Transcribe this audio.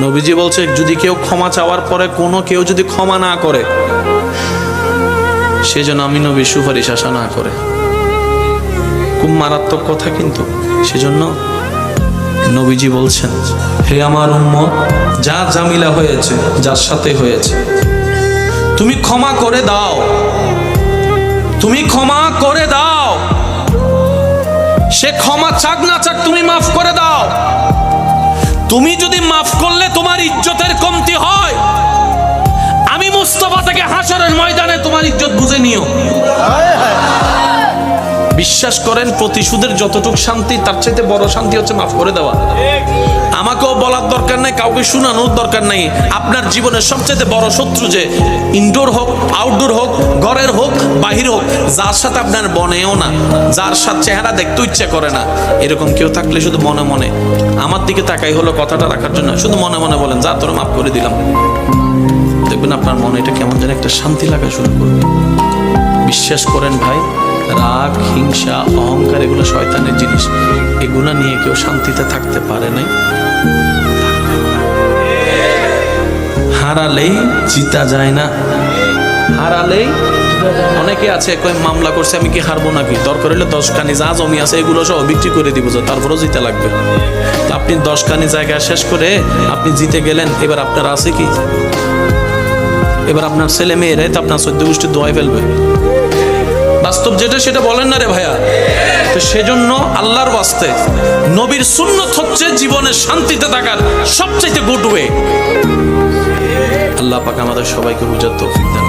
নবীজি বলছে যদি কেউ ক্ষমা চাওয়ার পরে কোনো কেউ যদি ক্ষমা না করে, সেজন্য আমি নবীর সুপারিশ আশা না করে। খুব মারাত্মক কথা কিন্তু। সেজন্য নবীজি বলছেন, হে আমার উম্মত, যা জামিলা হয়েছে, যার সাথে হয়েছে, তুমি ক্ষমা করে দাও, তুমি ক্ষমা করে দাও। সে ক্ষমা চাক না চাক, তুমি মাফ করে দাও। তুমি যদি মাফ করলে তোমার ইজ্জতের কমতি হয়, আমি মুস্তাফা থেকে হাসরের ময়দানে তোমার ইজ্জত বুঝে নিও। বিশ্বাস করেন, প্রতিশোধের যতটুকু শান্তি, তার চাইতে বড় শান্তি হচ্ছে মাফ করে দেওয়া। আমাকেও বলার দরকার নাই, কাউকে শোনানোর দরকার নাই। আপনার জীবনের সবচেয়ে বড় শত্রু, যে ইনডোর হোক, আউটডোর হোক, ঘরের হোক, বাহির হোক, যার সাথে আপনার বনেও না, যার সাথে চেহারা দেখতে ইচ্ছা করে না, এরকম কেউ থাকলে শুধু মনে মনে আমার দিকে তাকাই হলো কথাটা রাখার জন্য, শুধু মনে মনে বলেন, যা তোরা মাফ করে দিলাম। দেখবেন আপনার মনে এটা কেমন যেন একটা শান্তি লাগা শুরু করবে। বিশ্বাস করেন ভাই, রাগ, হিংসা, অহংকার এগুলো শয়তানের জিনিস। এগুলো নিয়ে কেউ শান্তিতে থাকতে পারে নাই। হারালেই জিতা যায় না, হারালেই। অনেকে আছে কই মামলা করছে, আমি কি হারবো নাকি? দরকার হলে 10 কানি যা জমি আছে এগুলো সব বিক্রি করে দিব, তারপরও জিতে লাগবে। আপনি 10 কানি জায়গা শেষ করে আপনি জিতে গেলেন, এবার আপনার আছে কি? এবার আপনার ছেলে মেয়েরাই তো আপনার 14 গোষ্ঠী দোয়াই ফেলবে। বাস্তব যেটা সেটা বলেন না রে ভাইয়া। তো সেজন্য আল্লাহর ওয়াস্তে নবীর সুন্নত হচ্ছে জীবনের শান্তিতে থাকার সবচেয়ে গুড ওয়ে। আল্লাহ পাক আমাদের সবাইকে বুঝার তৌফিক দান।